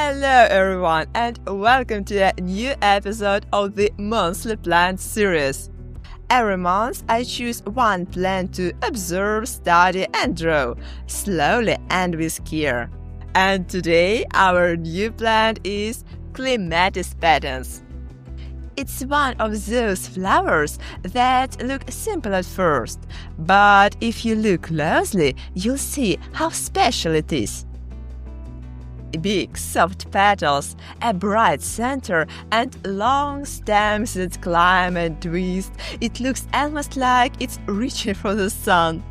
Hello everyone and welcome to a new episode of the monthly plant series. Every month I choose one plant to observe, study and draw, slowly and with care. And today our new plant is Clematis patens. It's one of those flowers that look simple at first, but if you look closely, you'll see how special it is. Big, soft petals, a bright center, and long stems that climb and twist. It looks almost like it's reaching for the sun.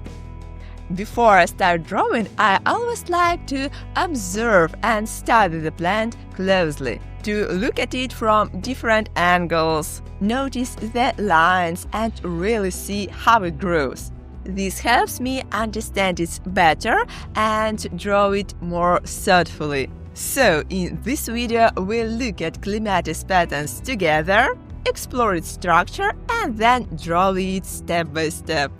Before I start drawing, I always like to observe and study the plant closely, to look at it from different angles, notice the lines, and really see how it grows. This helps me understand it better and draw it more thoughtfully. So, in this video, we'll look at Clematis patens together, explore its structure, and then draw it step by step.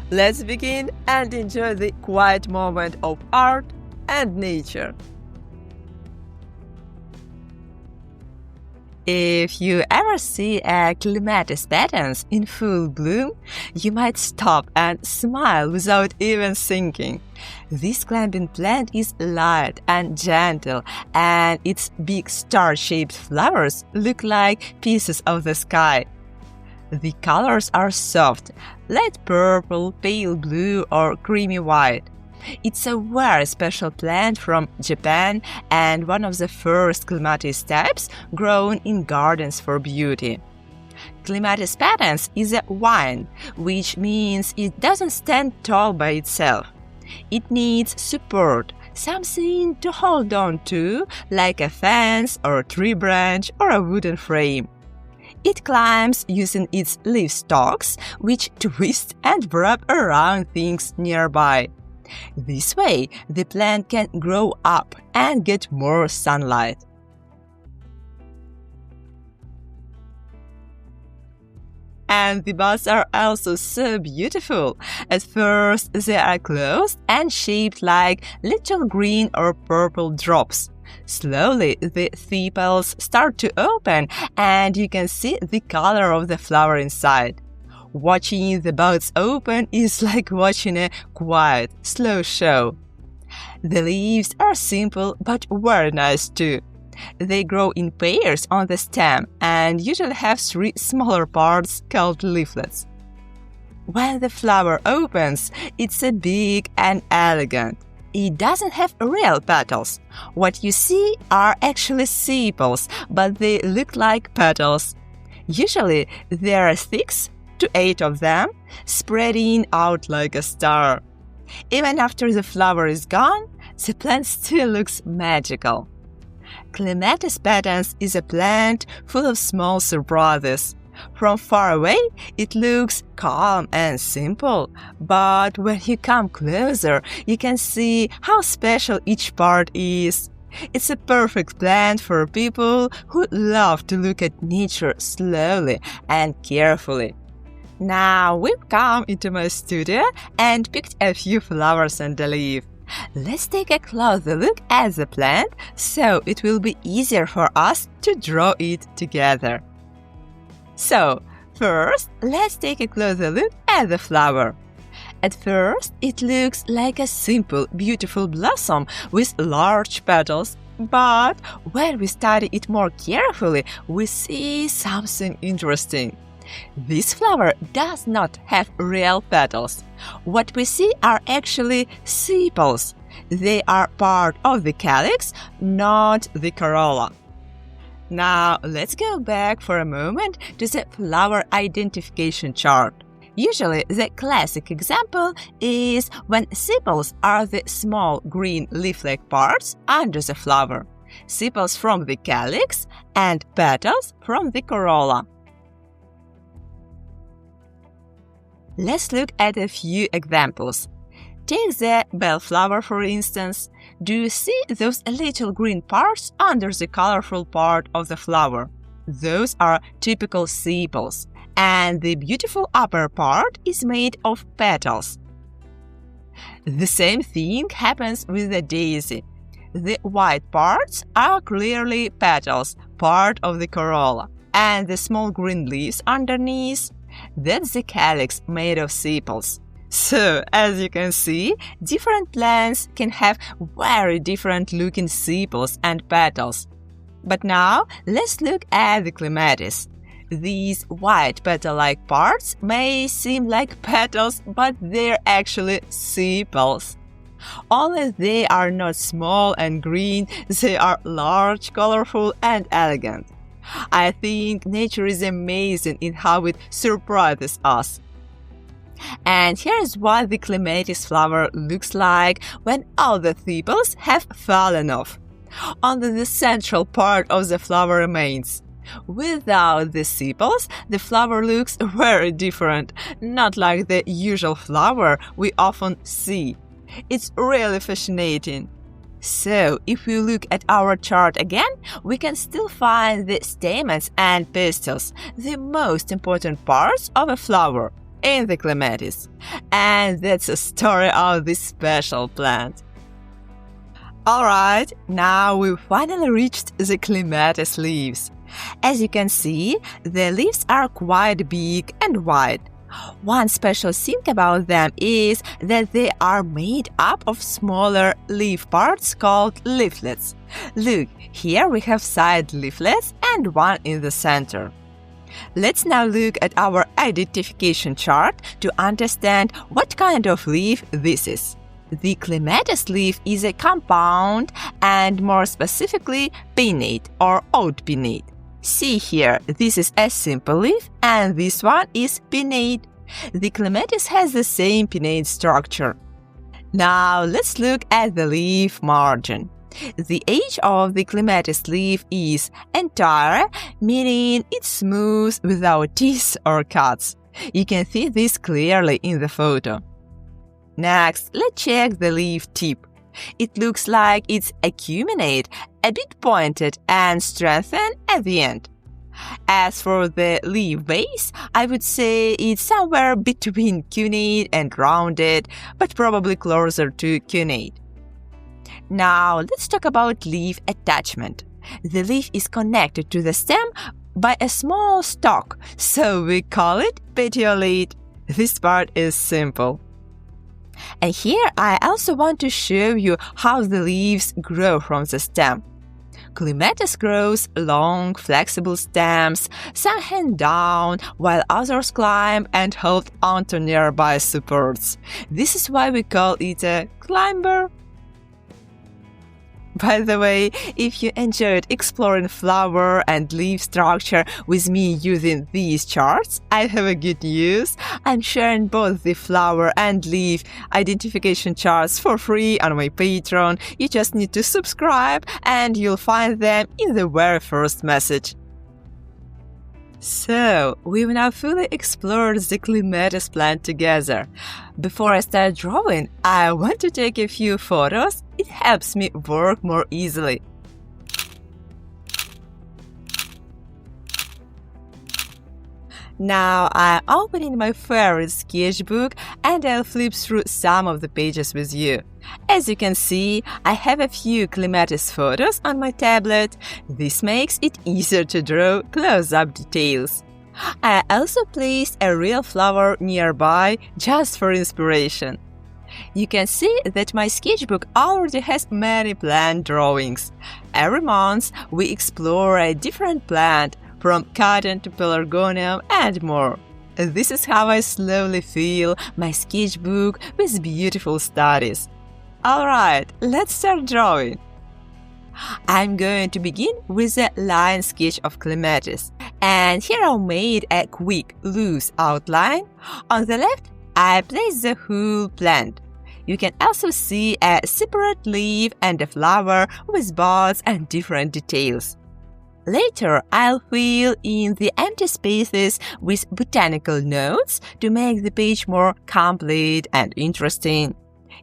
Let's begin and enjoy the quiet moment of art and nature. If you ever see a Clematis patens in full bloom, you might stop and smile without even thinking. This climbing plant is light and gentle, and its big star-shaped flowers look like pieces of the sky. The colors are soft, light purple, pale blue, or creamy white. It's a very special plant from Japan and one of the first clematis types grown in gardens for beauty. Clematis patens is a vine, which means it doesn't stand tall by itself. It needs support, something to hold on to, like a fence or a tree branch or a wooden frame. It climbs using its leaf stalks, which twist and wrap around things nearby. This way, the plant can grow up and get more sunlight. And the buds are also so beautiful. At first, they are closed and shaped like little green or purple drops. Slowly, the sepals start to open, and you can see the color of the flower inside. Watching the buds open is like watching a quiet, slow show. The leaves are simple but very nice too. They grow in pairs on the stem and usually have 3 smaller parts called leaflets. When the flower opens, it's a big and elegant. It doesn't have real petals. What you see are actually sepals, but they look like petals. Usually, there are 6 to 8 of them, spreading out like a star. Even after the flower is gone, the plant still looks magical. Clematis patens is a plant full of small surprises. From far away, it looks calm and simple, but when you come closer, you can see how special each part is. It's a perfect plant for people who love to look at nature slowly and carefully. Now we've come into my studio and picked a few flowers and a leaf. Let's take a closer look at the plant so it will be easier for us to draw it together. So, first, let's take a closer look at the flower. At first, it looks like a simple, beautiful blossom with large petals, but when we study it more carefully, we see something interesting. This flower does not have real petals. What we see are actually sepals. They are part of the calyx, not the corolla. Now, let's go back for a moment to the flower identification chart. Usually, the classic example is when sepals are the small green leaf-like parts under the flower, sepals from the calyx, and petals from the corolla. Let's look at a few examples. Take the bellflower, for instance. Do you see those little green parts under the colorful part of the flower? Those are typical sepals, and the beautiful upper part is made of petals. The same thing happens with the daisy. The white parts are clearly petals, part of the corolla, and the small green leaves underneath, that's the calyx made of sepals. So, as you can see, different plants can have very different looking sepals and petals. But now, let's look at the clematis. These white petal-like parts may seem like petals, but they're actually sepals. Only they are not small and green, they are large, colorful, and elegant. I think nature is amazing in how it surprises us. And here's what the clematis flower looks like when all the sepals have fallen off. Only the central part of the flower remains. Without the sepals, the flower looks very different, not like the usual flower we often see. It's really fascinating. So, if we look at our chart again, we can still find the stamens and pistils, the most important parts of a flower, in the clematis. And that's the story of this special plant. Alright, now we've finally reached the clematis leaves. As you can see, the leaves are quite big and wide. One special thing about them is that they are made up of smaller leaf parts called leaflets. Look, here we have side leaflets and one in the center. Let's now look at our identification chart to understand what kind of leaf this is. The clematis leaf is a compound and more specifically pinnate or oat pinnate. See here, this is a simple leaf and this one is pinnate. The clematis has the same pinnate structure. Now let's look at the leaf margin. The edge of the clematis leaf is entire, meaning it's smooth without teeth or cuts. You can see this clearly in the photo. Next, let's check the leaf tip. It looks like it's acuminate, a bit pointed and strengthened at the end. As for the leaf base, I would say it's somewhere between cunnate and rounded, but probably closer to cunnate. Now, let's talk about leaf attachment. The leaf is connected to the stem by a small stalk, so we call it petiolate. This part is simple. And here I also want to show you how the leaves grow from the stem. Clematis grows long, flexible stems, some hang down, while others climb and hold onto nearby supports. This is why we call it a climber. By the way, if you enjoyed exploring flower and leaf structure with me using these charts, I have a good news. I'm sharing both the flower and leaf identification charts for free on my Patreon. You just need to subscribe and you'll find them in the very first message. So, we've now fully explored the clematis plant together. Before I start drawing, I want to take a few photos. It helps me work more easily. Now I'm opening my favorite sketchbook and I'll flip through some of the pages with you. As you can see, I have a few clematis photos on my tablet. This makes it easier to draw close-up details. I also placed a real flower nearby just for inspiration. You can see that my sketchbook already has many plant drawings. Every month, we explore a different plant, from cotton to pelargonium and more. This is how I slowly fill my sketchbook with beautiful studies. Alright, let's start drawing. I'm going to begin with a line sketch of clematis. And here I made a quick, loose outline. On the left, I placed the whole plant. You can also see a separate leaf and a flower with buds and different details. Later, I'll fill in the empty spaces with botanical notes to make the page more complete and interesting.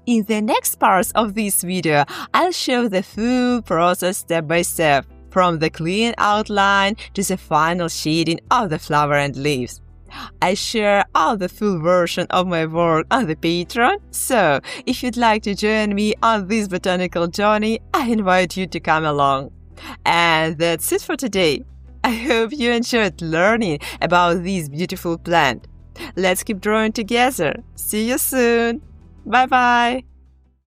In the next parts of this video, I'll show the full process step by step, from the clean outline to the final shading of the flower and leaves. I share all the full version of my work on the Patreon, so if you'd like to join me on this botanical journey, I invite you to come along. And that's it for today. I hope you enjoyed learning about this beautiful plant. Let's keep drawing together. See you soon. Bye-bye.